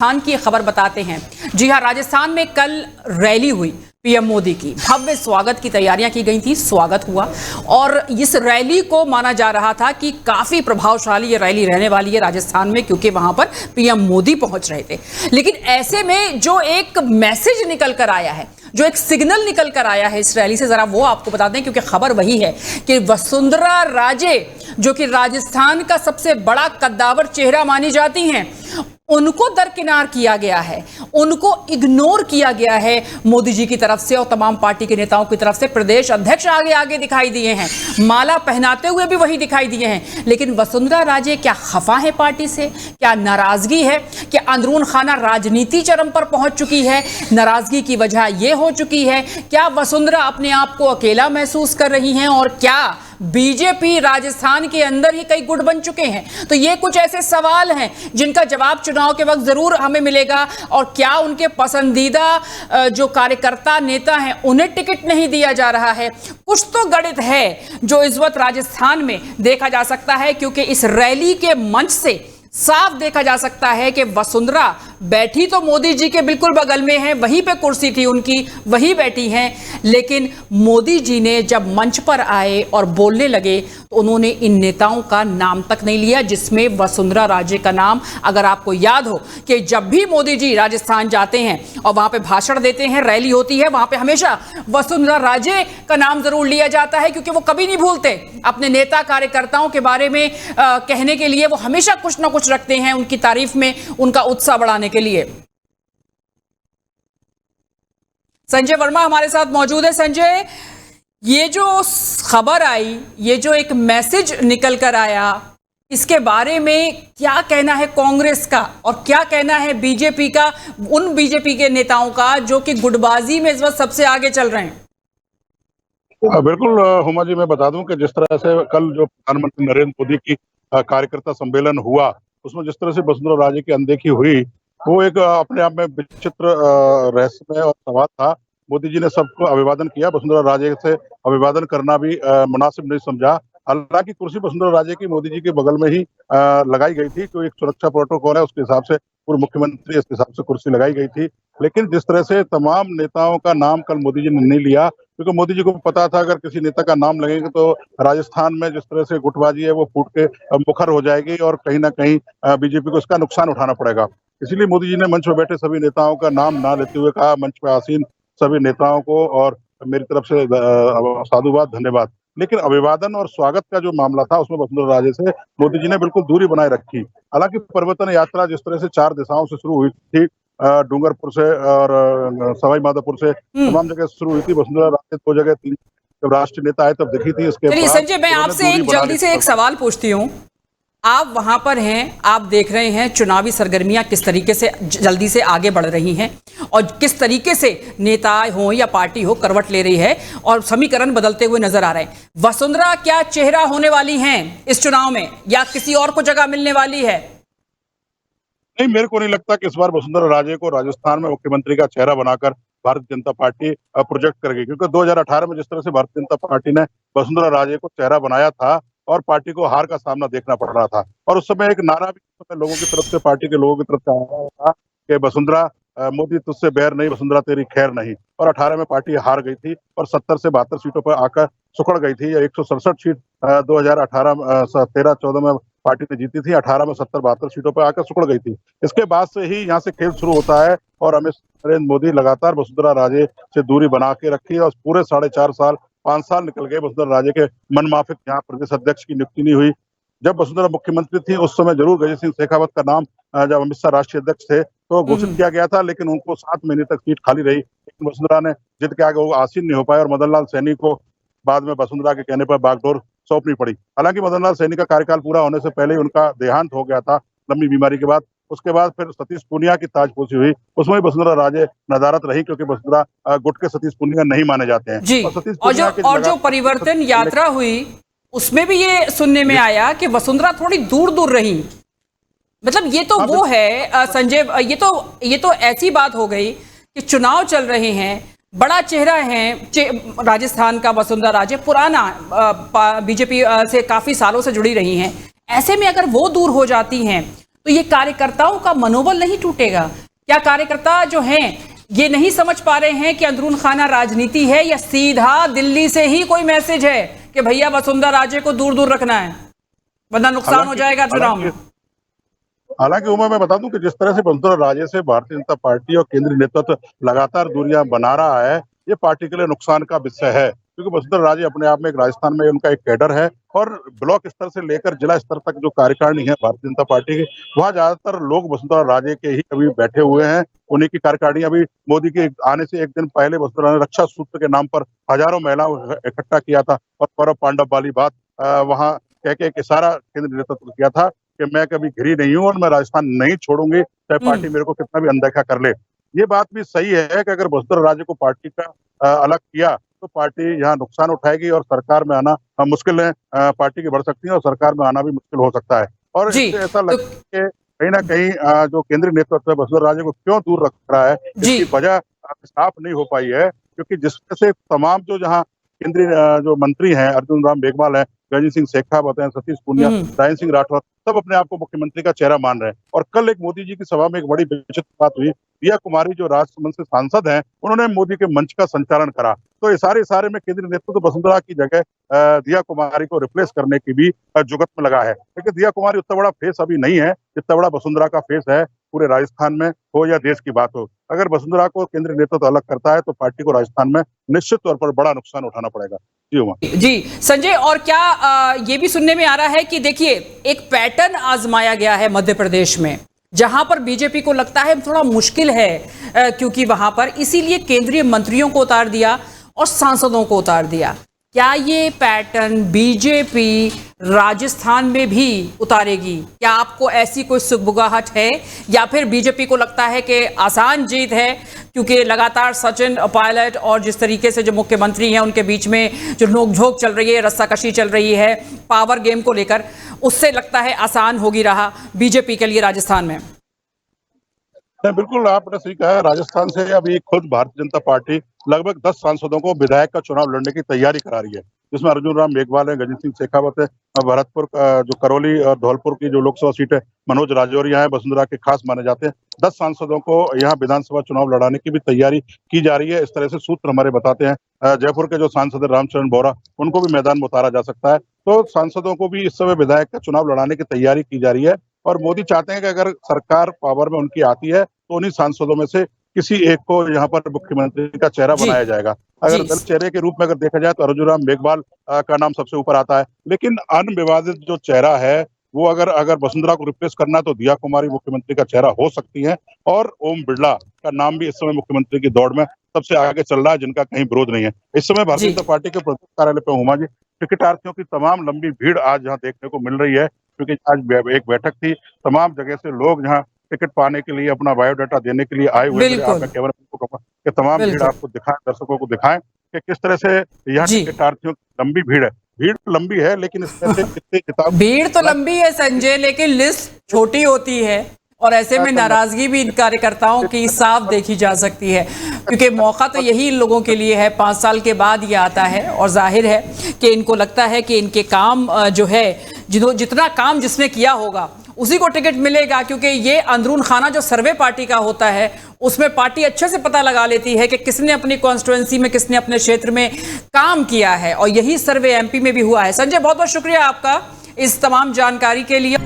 राजस्थान की खबर बताते हैं। जी हां, राजस्थान में कल रैली हुई पीएम मोदी की। भव्य स्वागत की तैयारियां की गई थी, स्वागत हुआ और इस रैली को माना जा रहा था कि काफी प्रभावशाली ये रैली रहने वाली है राजस्थान में, क्योंकि वहां पर पीएम मोदी पहुंच रहे थे। लेकिन ऐसे में जो एक मैसेज निकल कर आया है, जो एक सिग्नल निकल कर आया है इस रैली से, जरा वो आपको बता दें, क्योंकि खबर वही है कि वसुंधरा राजे, जो कि राजस्थान का सबसे बड़ा कद्दावर चेहरा मानी जाती हैं, उनको दरकिनार किया गया है, उनको इग्नोर किया गया है मोदी जी की तरफ से और तमाम पार्टी के नेताओं की तरफ से। प्रदेश अध्यक्ष आगे आगे दिखाई दिए हैं, माला पहनाते हुए भी वही दिखाई दिए हैं। लेकिन वसुंधरा राजे क्या खफा है पार्टी से? क्या नाराजगी है? क्या अंदरून खाना राजनीति चरम पर पहुंच चुकी है? नाराजगी की वजह यह हो चुकी है, क्या वसुंधरा अपने आप को अकेला महसूस कर रही हैं और क्या बीजेपी राजस्थान के अंदर ही कई गुट बन चुके हैं? तो ये कुछ ऐसे सवाल हैं जिनका जवाब चुनाव के वक्त जरूर हमें मिलेगा। और क्या उनके पसंदीदा जो कार्यकर्ता नेता हैं उन्हें टिकट नहीं दिया जा रहा है? कुछ तो गणित है जो इस वक्त राजस्थान में देखा जा सकता है, क्योंकि इस रैली के मंच से साफ देखा जा सकता है कि वसुंधरा बैठी तो मोदी जी के बिल्कुल बगल में है, वहीं पे कुर्सी थी उनकी, वहीं बैठी हैं। लेकिन मोदी जी ने जब मंच पर आए और बोलने लगे तो उन्होंने इन नेताओं का नाम तक नहीं लिया, जिसमें वसुंधरा राजे का नाम, अगर आपको याद हो कि जब भी मोदी जी राजस्थान जाते हैं और वहां पे भाषण देते हैं, रैली होती है, वहां पे हमेशा वसुंधरा राजे का नाम जरूर लिया जाता है, क्योंकि वो कभी नहीं भूलते अपने नेता कार्यकर्ताओं के बारे में कहने के लिए। वो हमेशा कुछ ना कुछ रखते हैं उनकी तारीफ में, उनका उत्साह बढ़ाने के लिए। संजय वर्मा हमारे साथ मौजूद है। संजय, ये जो खबर आई, ये जो एक मैसेज निकल कर आया, इसके बारे में क्या कहना है कांग्रेस का और क्या कहना है बीजेपी का, उन बीजेपी के नेताओं का जो कि गुटबाजी में इस वक्त सबसे आगे चल रहे हैं? बिल्कुल हुमा जी, मैं बता दूं कि जिस तरह से कल जो प्रधानमंत्री नरेंद्र मोदी की कार्यकर्ता सम्मेलन हुआ, उसमें जिस तरह से वसुंधरा राजे की अनदेखी हुई, वो एक अपने आप में विचित्र रहस्यमय और सवाल था। मोदी जी ने सबको अभिवादन किया, वसुंधरा राजे से अभिवादन करना भी मुनासिब नहीं समझा। हालांकि कुर्सी वसुंधरा राजे की मोदी जी के बगल में ही लगाई गई थी, तो एक सुरक्षा प्रोटोकॉल है, उसके हिसाब से पूर्व मुख्यमंत्री, इसके हिसाब से कुर्सी लगाई गई थी। लेकिन जिस तरह से तमाम नेताओं का नाम कल मोदी जी ने नहीं लिया, क्योंकि मोदी जी को पता था अगर किसी नेता का नाम लगेगा तो राजस्थान में जिस तरह से गुटबाजी है वो फूट के मुखर हो जाएगी और कहीं ना कहीं बीजेपी को इसका नुकसान उठाना पड़ेगा। इसीलिए मोदी जी ने मंच पर बैठे सभी नेताओं का नाम ना लेते हुए कहा, मंच पर आसीन सभी नेताओं को और मेरी तरफ से साधुवाद, धन्यवाद। लेकिन अभिवादन और स्वागत का जो मामला था, उसमें वसुंधरा राजे से मोदी जी ने बिल्कुल दूरी बनाए रखी। हालांकि परिवर्तन यात्रा जिस तरह से 4 दिशाओं से शुरू हुई थी, डूंगरपुर से और सवाई माधोपुर से, तमाम जगह शुरू हुई थी, वसुंधरा राजे 2 जगह 3 जब राष्ट्रीय नेता आए तब दिखी थी। इसके चलिए संजय, मैं आपसे एक जल्दी से एक सवाल पूछती हूँ। आप वहां पर हैं, आप देख रहे हैं चुनावी सरगर्मियां किस तरीके से जल्दी से आगे बढ़ रही हैं और किस तरीके से नेता हो या पार्टी हो करवट ले रही है और समीकरण बदलते हुए नजर आ रहे हैं। वसुंधरा क्या चेहरा होने वाली हैं इस चुनाव में, या किसी और को जगह मिलने वाली है? नहीं, मेरे को नहीं लगता कि इस बार वसुंधरा राजे को राजस्थान में मुख्यमंत्री का चेहरा बनाकर भारतीय जनता पार्टी प्रोजेक्ट करेगी, क्योंकि 2018 में जिस तरह से भारतीय जनता पार्टी ने वसुंधरा राजे को चेहरा बनाया था और पार्टी को हार का सामना देखना पड़ रहा था, और उस समय एक नारा भी लोगों की तरफ से, पार्टी के लोगों की तरफ से आया था कि वसुंधरा, मोदी तुझसे बैर नहीं, वसुंधरा तेरी खैर नहीं। और 18 में पार्टी हार गई थी और 70 से 72 सीटों पर आकर सुखड़ गई थी। 167 सीट 2018 13-14 में पार्टी ने जीती थी, 18 में 70-72 सीटों पर आकर सुखड़ गई थी। इसके बाद से ही यहाँ से खेल शुरू होता है और नरेंद्र मोदी लगातार वसुंधरा राजे से दूरी बना के रखी और पूरे 4.5 साल 5 साल निकल गए वसुंधरा राजे के मनमाफिक यहाँ प्रदेश अध्यक्ष की नियुक्ति नहीं हुई। जब वसुंधरा मुख्यमंत्री थी उस समय जरूर गजेंद्र सिंह शेखावत का नाम, जब अमित शाह राष्ट्रीय अध्यक्ष थे तो घोषित किया गया था, लेकिन उनको 7 महीने तक सीट खाली रही। लेकिन वसुंधरा ने जिद के आगे वो आसीन नहीं हो पाए और मदन लाल सैनी को बाद में वसुंधरा के कहने पर बागडोर सौंपनी पड़ी। हालांकि मदन लाल सैनी का कार्यकाल पूरा होने से पहले ही उनका देहांत हो गया था लंबी बीमारी के बाद। उसके बाद फिर सतीश पूनिया की ताजपोशी हुई, उसमें वसुंधरा राजे नदारत रही, क्योंकि वसुंधरा गुट के सतीश पूनिया नहीं माने जाते हैं जी। और जो परिवर्तन यात्रा हुई उसमें भी ये सुनने में आया कि वसुंधरा थोड़ी दूर दूर रही। मतलब ये तो वो है संजय, ये तो ऐसी बात हो गई कि चुनाव चल रहे हैं, बड़ा चेहरा है राजस्थान का वसुंधरा राजे, पुराना बीजेपी से काफी सालों से जुड़ी रही हैं। ऐसे में अगर वो दूर हो जाती हैं तो ये कार्यकर्ताओं का मनोबल नहीं टूटेगा? क्या कार्यकर्ता जो हैं ये नहीं समझ पा रहे हैं कि अंदरून खाना राजनीति है या सीधा दिल्ली से ही कोई मैसेज है कि भैया वसुंधरा राजे को दूर दूर रखना है वरना नुकसान हो जाएगा चुनाव में? हालांकि उमा, मैं बता दूं कि जिस तरह से वसुंधरा राजे से भारतीय जनता पार्टी और केंद्रीय नेतृत्व लगातार दूरियां बना रहा है, ये पार्टी के लिए नुकसान का विषय है, क्योंकि वसुंधरा राजे अपने आप में एक राजस्थान में उनका एक कैडर है और ब्लॉक स्तर से लेकर जिला स्तर तक जो कार्यकारिणी है भारतीय जनता पार्टी की, वहाँ ज्यादातर लोग वसुंधरा राजे के ही अभी बैठे हुए हैं। उन्हीं की कार्यकारिणी अभी मोदी के आने से एक दिन पहले वसुंधरा ने रक्षा सूत्र के नाम पर हजारों महिलाओं को इकट्ठा किया था और कौरव पांडव वाली बात वहाँ कह के एक इशारा केंद्रीय नेतृत्व किया था कि मैं कभी घिरी नहीं हूं और मैं राजस्थान नहीं छोड़ूंगी, चाहे पार्टी मेरे को कितना भी अनदेखा कर ले। ये बात भी सही है कि अगर वसुंधरा राजे को पार्टी का अलग किया तो पार्टी यहाँ नुकसान उठाएगी और सरकार में आना मुश्किल है, पार्टी की बढ़ सकती है और सरकार में आना भी मुश्किल हो सकता है। और इससे ऐसा लगता है कि कहीं ना कहीं जो केंद्रीय नेतृत्व है वसुंधरा राजे को क्यों दूर रख रहा है, इसकी वजह साफ नहीं हो पाई है, क्योंकि जिसमें से तमाम जो जहाँ केंद्रीय जो मंत्री हैं, अर्जुन राम मेघवाल हैं, गजेंद्र सिंह शेखावत हैं, सतीश पूनिया, राजेंद्र सिंह राठौर, सब अपने आप को मुख्यमंत्री का चेहरा मान रहे हैं। और कल एक मोदी जी की सभा में एक बड़ी विचित्र बात हुई, दिया कुमारी जो राजसमंद से सांसद हैं, उन्होंने मोदी के मंच का संचालन करा। तो इशारे में केंद्रीय नेतृत्व वसुंधरा की जगह दिया कुमारी को रिप्लेस करने की भी जुगत में लगा है, लेकिन दिया कुमारी उतना बड़ा फेस अभी नहीं है जितना बड़ा वसुंधरा का फेस है, पूरे राजस्थान में हो या देश की बात हो। अगर वसुंधरा को केंद्रीय नेतृत्व अलग करता है तो पार्टी को राजस्थान में निश्चित तौर पर बड़ा नुकसान उठाना पड़ेगा। जी उमा। जी संजय, और क्या ये भी सुनने में आ रहा है कि देखिए एक पैटर्न आजमाया गया है मध्य प्रदेश में, जहां पर बीजेपी को लगता है थोड़ा मुश्किल है क्योंकि वहां पर इसीलिए केंद्रीय मंत्रियों को उतार दिया और सांसदों को उतार दिया। क्या ये पैटर्न बीजेपी राजस्थान में भी उतारेगी? क्या आपको ऐसी कोई सुगबुगाहट है या फिर बीजेपी को लगता है कि आसान जीत है क्योंकि लगातार सचिन पायलट और जिस तरीके से जो मुख्यमंत्री हैं उनके बीच में जो नोकझोंक चल रही है, रस्साकशी चल रही है पावर गेम को लेकर, उससे लगता है आसान होगी रहा बीजेपी के लिए राजस्थान में? बिल्कुल, आपने सही कहा है। राजस्थान से अभी खुद भारतीय जनता पार्टी लगभग 10 सांसदों को विधायक का चुनाव लड़ने की तैयारी करा रही है, जिसमें अर्जुन राम मेघवाल है, गजेंद्र सिंह शेखावत है, भरतपुर जो करौली और धौलपुर की जो लोकसभा सीट है मनोज राजौरिया है, वसुंधरा के खास माने जाते हैं। 10 सांसदों को यहाँ विधानसभा चुनाव लड़ाने की भी तैयारी की जा रही है, इस तरह से सूत्र हमारे बताते हैं। जयपुर के जो सांसद है रामचरण बोरा, उनको भी मैदान में उतारा जा सकता है। तो सांसदों को भी इस समय विधायक का चुनाव लड़ाने की तैयारी की जा रही है और मोदी चाहते हैं कि अगर सरकार पावर में उनकी आती है तो उन्हीं सांसदों में से किसी एक को यहाँ पर मुख्यमंत्री का चेहरा बनाया जाएगा। अगर दल चेहरे के रूप में अगर देखा जाए तो अर्जुन राम मेघवाल का नाम सबसे ऊपर आता है, लेकिन अनविवादित जो चेहरा है वो अगर वसुंधरा को रिप्लेस करना तो दिया कुमारी मुख्यमंत्री का चेहरा हो सकती है और ओम बिरला का नाम भी इस समय मुख्यमंत्री की दौड़ में सबसे आगे चल रहा है, जिनका कहीं विरोध नहीं है। इस समय भारतीय जनता पार्टी के प्रदेश कार्यालय पर हुमा जी, टिकटार्थियों की तमाम लंबी भीड़ आज यहाँ देखने को मिल रही है, क्योंकि आज एक बैठक थी, तमाम जगह से लोग यहाँ टिकट पाने के लिए अपना बायोडाटा देने के लिए आए हुए हैं। तमाम भीड़ आपको दिखाएं, दर्शकों को दिखाएं कि किस तरह से यहाँ टिकटार्थियों की लंबी भीड़ है। भीड़ लंबी है लेकिन इसमें से कितनी किताब भीड़ तो लंबी है संजय, लेकिन लिस्ट छोटी होती है और ऐसे में नाराजगी भी इन कार्यकर्ताओं की साफ देखी जा सकती है, क्योंकि मौका तो यही इन लोगों के लिए है। 5 साल के बाद ये आता है और जाहिर है कि इनको लगता है कि इनके काम जो है, जितना काम जिसने किया होगा उसी को टिकट मिलेगा, क्योंकि ये अंदरून खाना जो सर्वे पार्टी का होता है उसमें पार्टी अच्छे से पता लगा लेती है कि किसने अपनी कॉन्स्टिट्यूएंसी में, किसने अपने क्षेत्र में काम किया है, और यही सर्वे एमपी में भी हुआ है। संजय, बहुत बहुत शुक्रिया आपका इस तमाम जानकारी के लिए।